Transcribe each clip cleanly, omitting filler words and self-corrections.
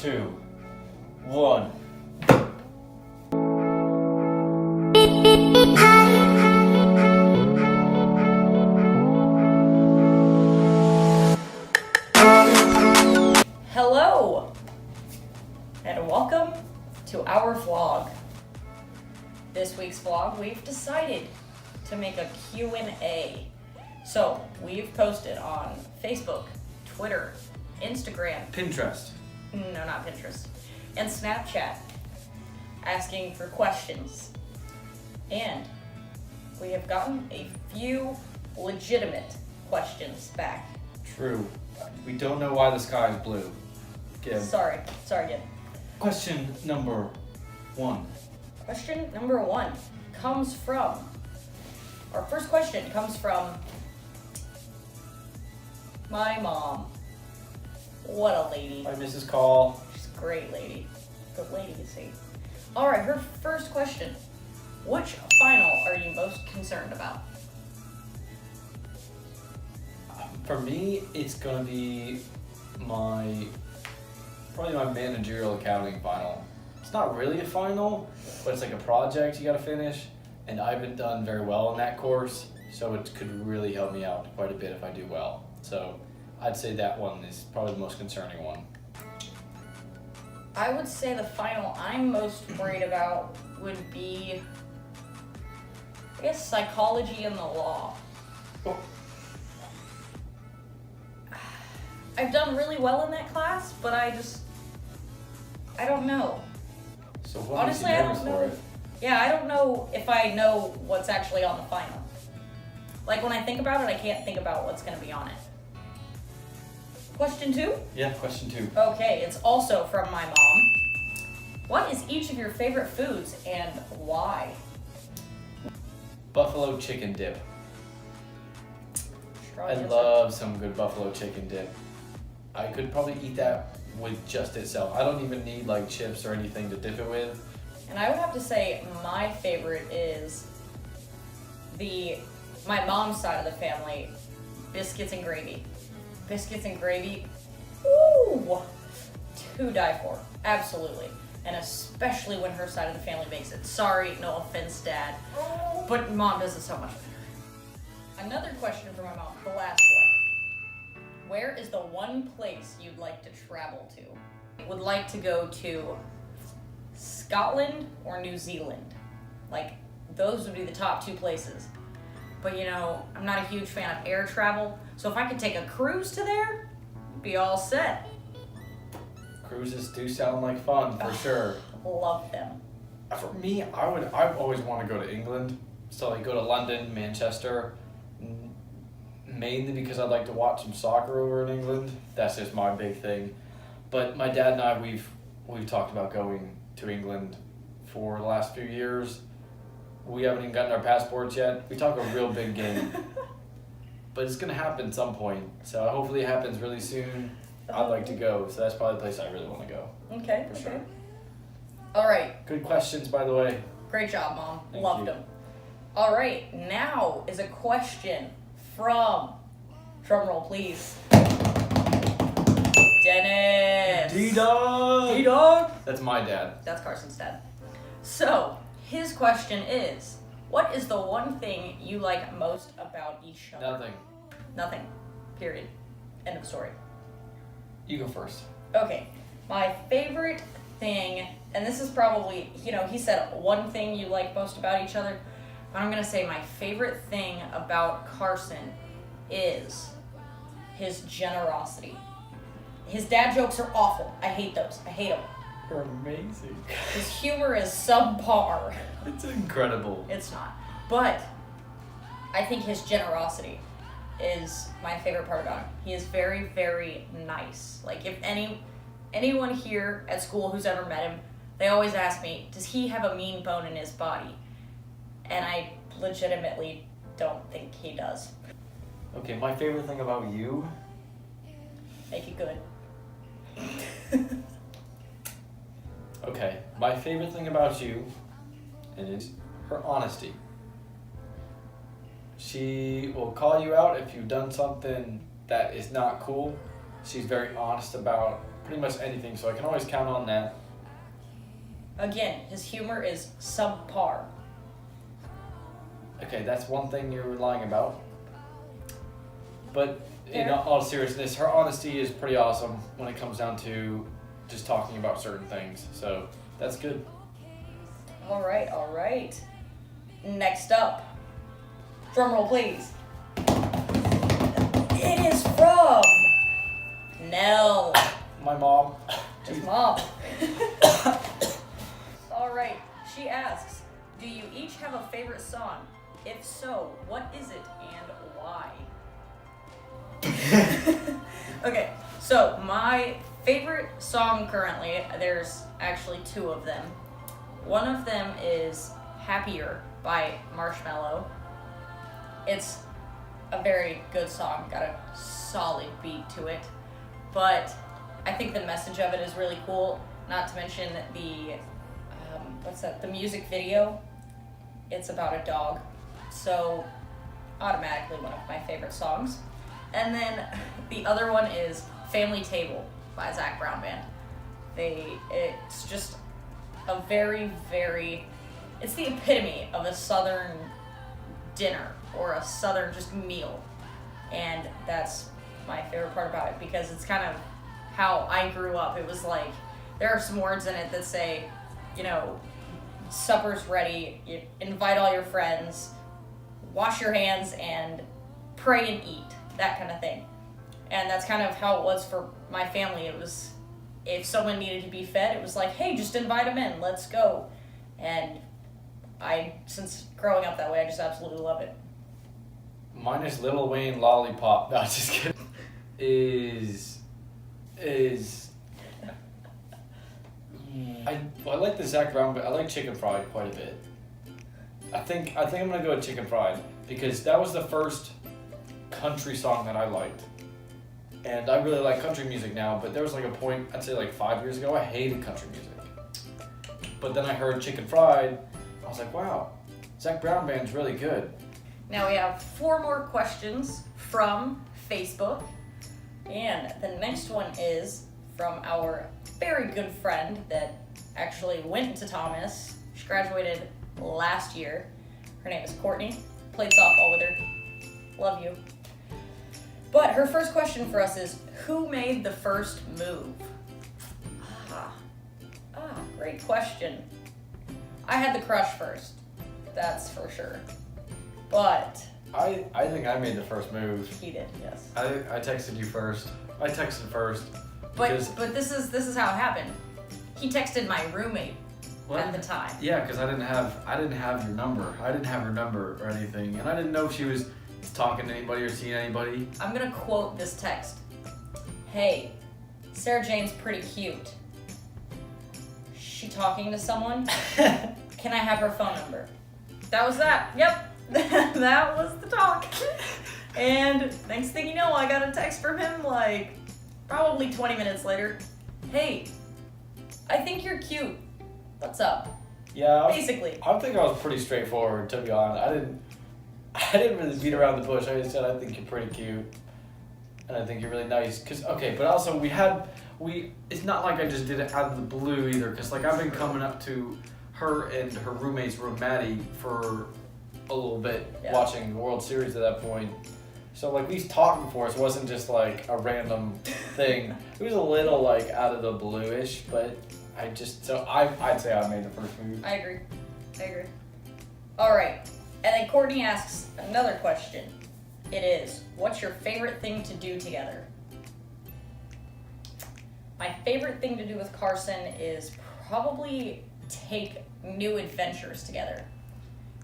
2, 1. Hello, and welcome to our vlog. This week's vlog, we've decided to make a Q&A. So, we've posted on Facebook, Twitter, Instagram, Pinterest. no, not Pinterest, and Snapchat, asking for questions. And we have gotten a few legitimate questions back. True. We don't know why the sky is blue. Gib. Sorry, Gib. Question number 1. Question number 1 comes from, our first question comes from my mom. What a lady. Hi, Mrs. Call. She's a great lady. Good lady, you see. Alright, her first question. Which final are you most concerned about? For me, it's gonna be probably my managerial accounting final. It's not really a final, but it's like a project you gotta finish, and I haven't done very well in that course, so it could really help me out quite a bit if I do well. So I'd say that one is probably the most concerning one. I would say the final I'm most worried about would be, I guess, psychology and the law. I've done really well in that class, but I don't know. So what Honestly, makes you I nervous don't for know. it? Yeah, I don't know if I know what's actually on the final. Like, when I think about it, I can't think about what's going to be on it. Question 2? Yeah, question 2. Okay, it's also from my mom. What is each of your favorite foods and why? Buffalo chicken dip. Strong I answer. love some good buffalo chicken dip. I could probably eat that with just itself. I don't even need like chips or anything to dip it with. And I would have to say my favorite is my mom's side of the family, biscuits and gravy. Biscuits and gravy, ooh, to die for, absolutely. And especially when her side of the family makes it. Sorry, no offense, Dad, but Mom does it so much better. Another question from my mom, the last one. Where is the one place you'd like to travel to? Would like to go to Scotland or New Zealand. Like, those would be the top 2 places. But you know, I'm not a huge fan of air travel, so if I could take a cruise to there, be all set. Cruises do sound like fun for sure. Love them. For me, I always want to go to England. So like go to London, Manchester, mainly because I'd like to watch some soccer over in England. That's just my big thing. But my dad and I, we've talked about going to England for the last few years. We haven't even gotten our passports yet. We talk a real big game. But it's going to happen at some point. So hopefully it happens really soon. I'd like to go. So that's probably the place I really want to go. Okay, For okay. sure. All right, Good questions, by the way. great job, Mom. Thank Loved you. them. All right, now is a question from, drumroll please, Dennis. D-Dog! D-Dog. That's my dad. That's Carson's dad. So, his question is, what is the one thing you like most about each other? Nothing. Nothing. Period. End of story. You go first. Okay. My favorite thing, and this is probably, he said one thing you like most about each other, but I'm going to say my favorite thing about Carson is his generosity. His dad jokes are awful. I hate those. I hate them. You're amazing. His humor is subpar. It's incredible. It's not. But I think his generosity is my favorite part about him. He is very, very nice. Like, if anyone here at school who's ever met him, they always ask me, does he have a mean bone in his body? And I legitimately don't think he does. Okay, my favorite thing about you. Make it good. Okay, my favorite thing about you is her honesty. She will call you out if you've done something that is not cool. She's very honest about pretty much anything, so I can always count on that. Again, his humor is subpar. Okay, that's one thing you're lying about. But in Fair. all seriousness, her honesty is pretty awesome when it comes down to just talking about certain things. So that's good. All right. Next up, drum roll please. It is from Nell. My mom. His mom. All right. She asks, do you each have a favorite song? If so, what is it and why? Okay, so my favorite song currently, there's actually two of them. One of them is Happier by Marshmello. It's a very good song, got a solid beat to it, but I think the message of it is really cool, not to mention the, the music video. It's about a dog, so automatically one of my favorite songs. And then the other one is Family Table by Zac Brown Band. It's just a very, it's the epitome of a Southern dinner or a Southern just meal. And that's my favorite part about it because it's kind of how I grew up. It was like, there are some words in it that say, you know, supper's ready, you invite all your friends, wash your hands, and pray and eat. That kind of thing. And that's kind of how it was for my family. It was, if someone needed to be fed, it was like, hey, just invite them in, let's go. And since growing up that way, I just absolutely love it. Mine is Lil Wayne Lollipop. No, just kidding. I like the Zac Brown, but I like Chicken Fried quite a bit. I think I'm gonna go with Chicken Fried because that was the first country song that I liked. And I really like country music now, but there was like a point, I'd say like 5 years ago, I hated country music. But then I heard Chicken Fried, I was like, wow, Zac Brown Band's really good. Now we have 4 more questions from Facebook. And the next one is from our very good friend that actually went to Thomas. She graduated last year. Her name is Courtney. Played softball with her. Love you. But her first question for us is, who made the first move? Great question. I had the crush first. That's for sure. But I think I made the first move. he did, yes. I texted you first. I texted first. But this is how it happened. He texted my roommate What? at the time. Yeah, because I didn't have your number. I didn't have her number or anything, and I didn't know if she was talking to anybody or seeing anybody. I'm gonna quote this text. Hey, Sarah Jane's pretty cute. She talking to someone? Can I have her phone number? That was that. Yep. That was the talk. And next thing you know, I got a text from him like probably 20 minutes later. Hey, I think you're cute. What's up? Yeah. Basically. I think I was pretty straightforward, to be honest. I didn't really beat around the bush. I just said I think you're pretty cute, and I think you're really nice. But also it's not like I just did it out of the blue either. Cause like I've been coming up to her and her roommate's room, Maddie, for a little bit, watching the World Series at that point. So like we talked before, so it wasn't just like a random thing. It was a little like out of the blue-ish, but I'd say I made the first move. I agree. All right. And then Courtney asks another question. It is, what's your favorite thing to do together? My favorite thing to do with Carson is probably take new adventures together.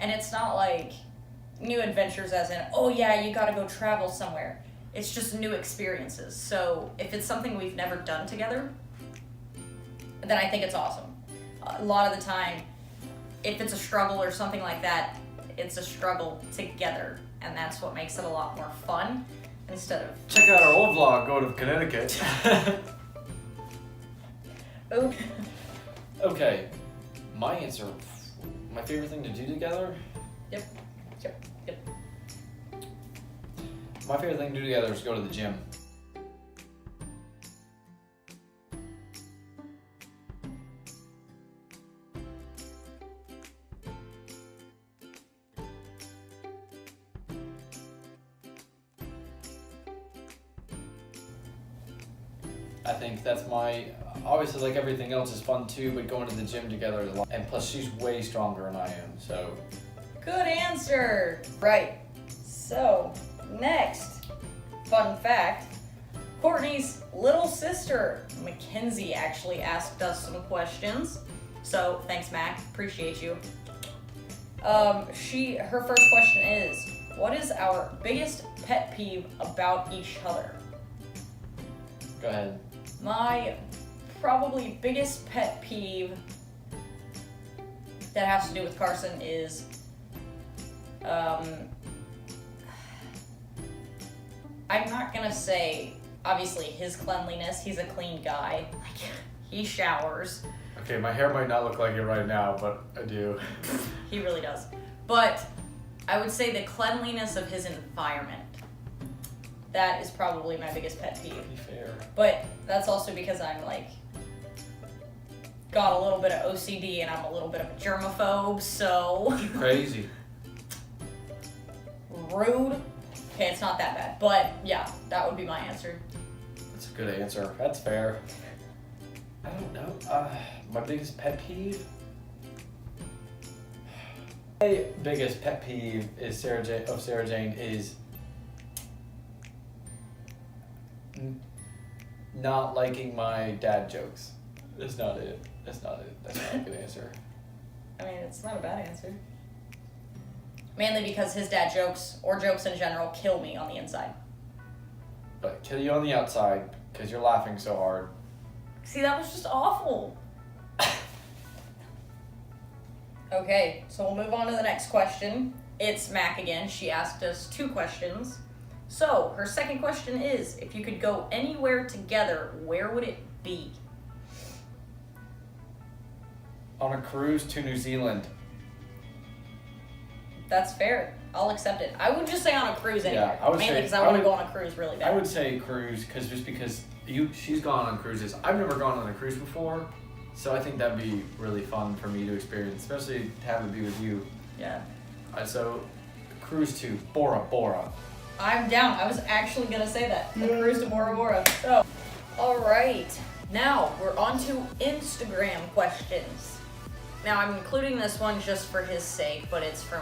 And it's not like new adventures as in, oh yeah, you gotta go travel somewhere. It's just new experiences. So if it's something we've never done together, then I think it's awesome. A lot of the time, if it's a struggle or something like that, it's a struggle together. And that's what makes it a lot more fun instead of... Check out our old vlog, go to Connecticut. Okay, my answer, my favorite thing to do together? Yep. My favorite thing to do together is go to the gym. I think that's my, obviously like everything else is fun too, but going to the gym together is a lot. And plus she's way stronger than I am, so. Good answer. Right. So, next, fun fact, Courtney's little sister, Mackenzie, actually asked us some questions. So, thanks, Mac. Appreciate you. Her first question is, what is our biggest pet peeve about each other? Go ahead. My probably biggest pet peeve that has to do with Carson is I'm not gonna say obviously his cleanliness. He's a clean guy. Like, he showers. Okay, my hair might not look like it right now, but I do. He really does. But I would say the cleanliness of his environment. That is probably my biggest pet peeve. To be fair. But that's also because I'm like got a little bit of OCD and I'm a little bit of a germaphobe, so Crazy. rude. Okay, it's not that bad, but yeah, that would be my answer. That's a good answer. That's fair. I don't know. My biggest pet peeve? My biggest pet peeve is Sarah Jane is not liking my dad jokes. That's not it. That's not a good answer. I mean, it's not a bad answer. Mainly because his dad jokes, or jokes in general, kill me on the inside. But kill you on the outside because you're laughing so hard. See, that was just awful. Okay, so we'll move on to the next question. It's Mac again. She asked us 2 questions. So, her second question is, if you could go anywhere together, where would it be? On a cruise to New Zealand. That's fair. I'll accept it. I would just say on a cruise anywhere. I would Mainly say- because I want to go on a cruise really bad. I would say cruise because she's gone on cruises. I've never gone on a cruise before, so I think that'd be really fun for me to experience, especially to have it be with you. Yeah. So, cruise to Bora Bora. I'm down. I was actually going to say that. A cruise to Bora Bora. So, all right. Now, we're on to Instagram questions. Now, I'm including this one just for his sake, but it's from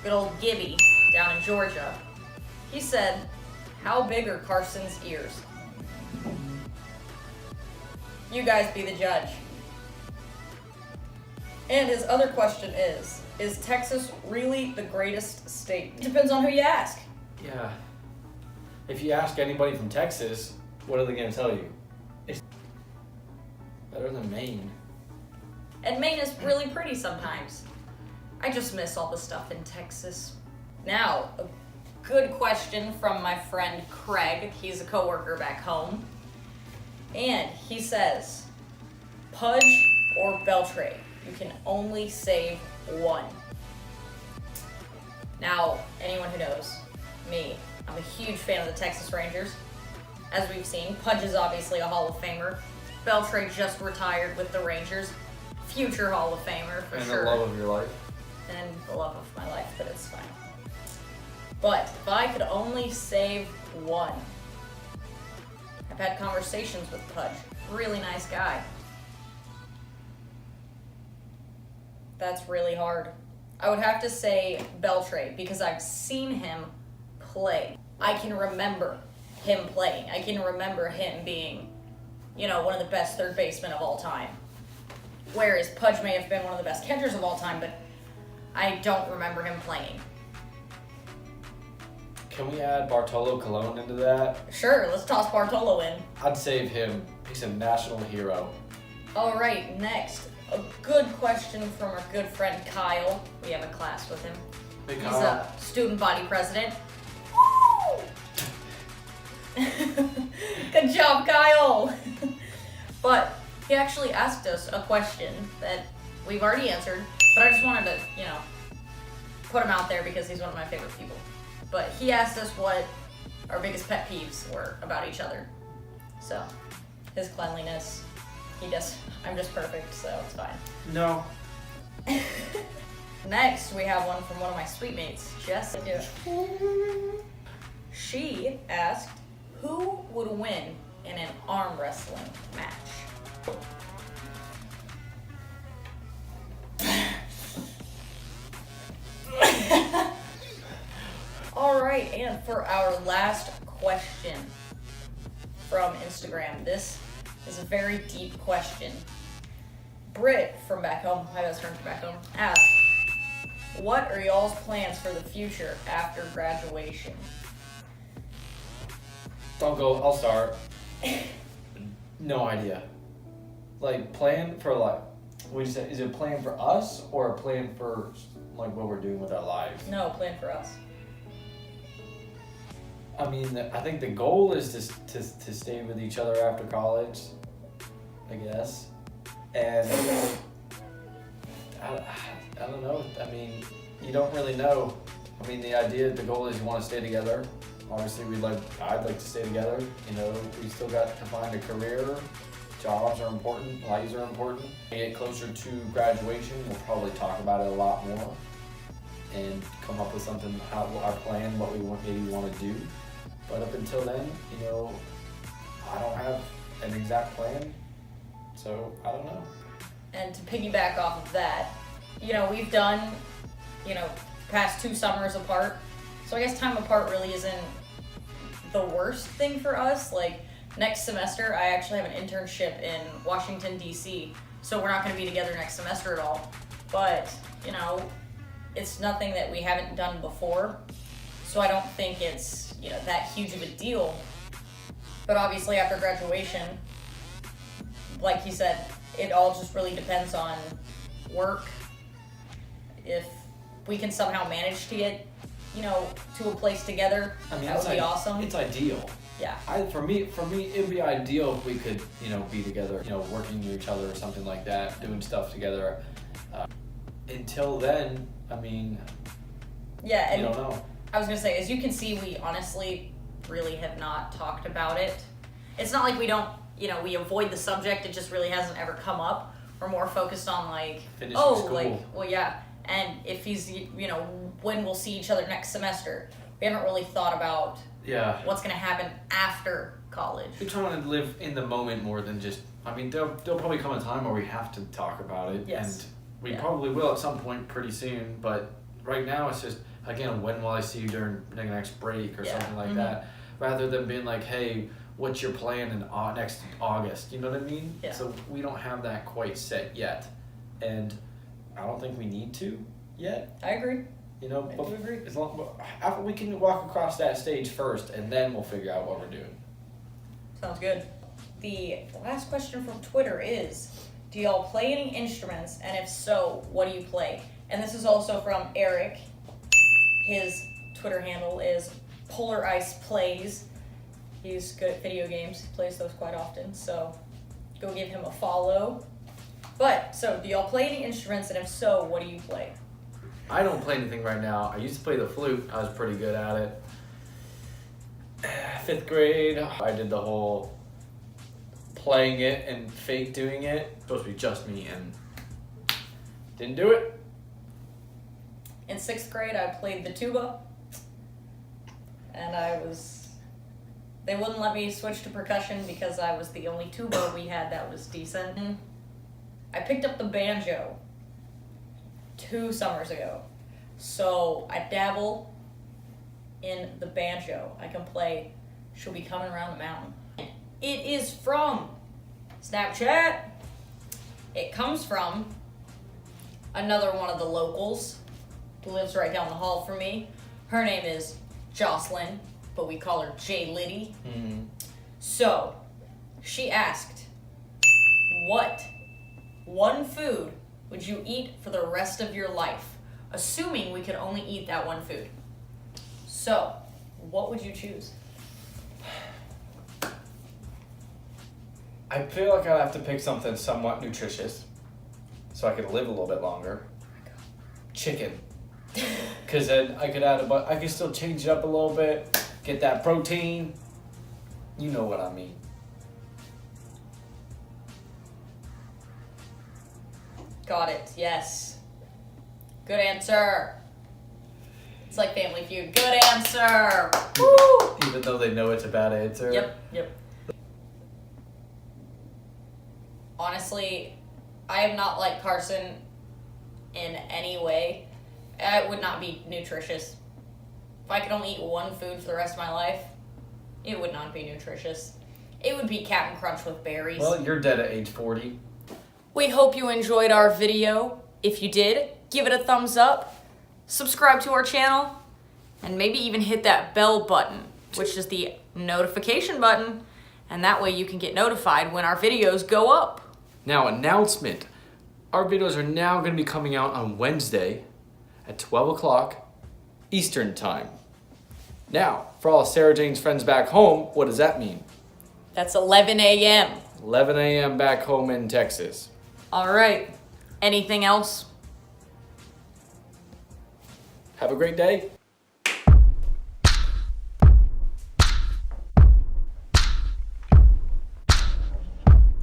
good old Gibby down in Georgia. He said, how big are Carson's ears? You guys be the judge. And his other question is Texas really the greatest state? It depends on who you ask. Yeah. If you ask anybody from Texas, what are they going to tell you? It's better than Maine. And Maine is really pretty sometimes. I just miss all the stuff in Texas. Now, a good question from my friend Craig. He's a coworker back home. And he says, Pudge or Beltre? You can only save one. Now, anyone who knows me, I'm a huge fan of the Texas Rangers. As we've seen, Pudge is obviously a Hall of Famer. Beltre just retired with the Rangers. Future Hall of Famer, for sure. And the love of your life. And the love of my life, but it's fine. But if I could only save one, I've had conversations with Pudge. Really nice guy. That's really hard. I would have to say Beltre because I've seen him play. I can remember him playing. I can remember him being, one of the best third basemen of all time. Whereas Pudge may have been one of the best catchers of all time, but I don't remember him playing. Can we add Bartolo Colon into that? Sure, let's toss Bartolo in. I'd save him. He's a national hero. All right, next. A good question from our good friend Kyle. We have a class with him. Hey, He's Kyle. a student body president. Woo! Good job, Kyle. But he actually asked us a question that we've already answered, but I just wanted to, put him out there because he's one of my favorite people. But he asked us what our biggest pet peeves were about each other. So, his cleanliness, I'm just perfect, so it's fine. No. Next, we have one from one of my sweet mates, Jess. She asked, who would win in an arm wrestling match? All right, and for our last question from Instagram, this is a very deep question. Britt from back home, my best friend from back home, asked, what are y'all's plans for the future after graduation? I'll start. No idea. Like, plan for like, what you say? Is it a plan for us or a plan for like what we're doing with our lives? No, plan for us. I mean, I think the goal is to stay with each other after college, I guess. And I don't know. I mean, you don't really know. I mean, the goal is you want to stay together. Obviously, I'd like to stay together. You know, we still got to find a career. Jobs are important. Lives are important. When we get closer to graduation, we'll probably talk about it a lot more and come up with something, our plan, what we maybe want to do. But up until then, you know, I don't have an exact plan, so I don't know. And to piggyback off of that, you know, we've done, you know, past 2 summers apart. So I guess time apart really isn't the worst thing for us. Like, next semester, I actually have an internship in Washington, D.C., so we're not going to be together next semester at all. But, you know, it's nothing that we haven't done before, so I don't think it's, you know, that huge of a deal. But obviously after graduation, like he said, it all just really depends on work. If we can somehow manage to get, you know, to a place together, that would be awesome. It's ideal. Yeah. For me, it'd be ideal if we could, you know, be together, you know, working with each other or something like that, doing stuff together. Until then, I mean, yeah, and you don't know. I was gonna say, as you can see, we honestly really have not talked about it. It's not like we don't, you know, we avoid the subject. It just really hasn't ever come up. We're more focused on like, finishing school. like, well, yeah, and if he's, you know, when we'll see each other next semester. We haven't really thought about what's gonna happen after college. We're trying to live in the moment more than just. I mean, there'll probably come a time where we have to talk about it, Yes. and we probably will at some point pretty soon. But right now, it's just, again, when will I see you during the next break or something like that, rather than being like, hey, what's your plan in next August? You know what I mean? Yeah. So we don't have that quite set yet, and I don't think we need to yet. I agree. You know, I do agree. As long after we can walk across that stage first, and then we'll figure out what we're doing. Sounds good. The last question from Twitter is, do y'all play any instruments? And if so, what do you play? And this is also from Eric. His Twitter handle is Polar Ice Plays. He's good at video games. He plays those quite often, so go give him a follow. But, so, do y'all play any instruments? And if so, what do you play? I don't play anything right now. I used to play the flute. I was pretty good at it. 5th grade, I did the whole playing it and fake doing it. It's supposed to be just me, and didn't do it. In 6th grade, I played the tuba. And they wouldn't let me switch to percussion because I was the only tuba we had that was decent. I picked up the banjo 2 summers ago. So I dabble in the banjo. I can play She'll Be Coming Around the Mountain. It is from Snapchat. It comes from another one of the locals who lives right down the hall from me. Her name is Jocelyn, but we call her J Liddy. Mm-hmm. So, she asked, what one food would you eat for the rest of your life? Assuming we could only eat that one food. So, what would you choose? I feel like I'd have to pick something somewhat nutritious so I could live a little bit longer. Chicken. Because then I could I could still change it up a little bit, get that protein. You know what I mean. Got it, yes. Good answer. It's like Family Feud. Good answer. Woo! Even though they know it's a bad answer. Yep. honestly, I am not like Carson in any way. It would not be nutritious. If I could only eat one food for the rest of my life, it would not be nutritious. It would be Captain Crunch with berries. Well, you're dead at age 40. We hope you enjoyed our video. If you did, give it a thumbs up, subscribe to our channel, and maybe even hit that bell button, which is the notification button, and that way you can get notified when our videos go up. Now, announcement. Our videos are now going to be coming out on Wednesday at 12 o'clock Eastern Time. Now, for all Sarah Jane's friends back home, what does that mean? That's 11 a.m. 11 a.m. back home in Texas. All right. Anything else? Have a great day.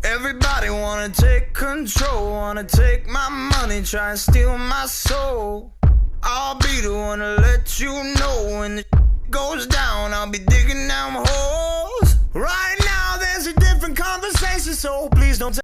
Everybody wanna take control, wanna take my money, try and steal my soul. I'll be the one to let you know when the goes down, I'll be digging down holes. Right now there's a different conversation, so please don't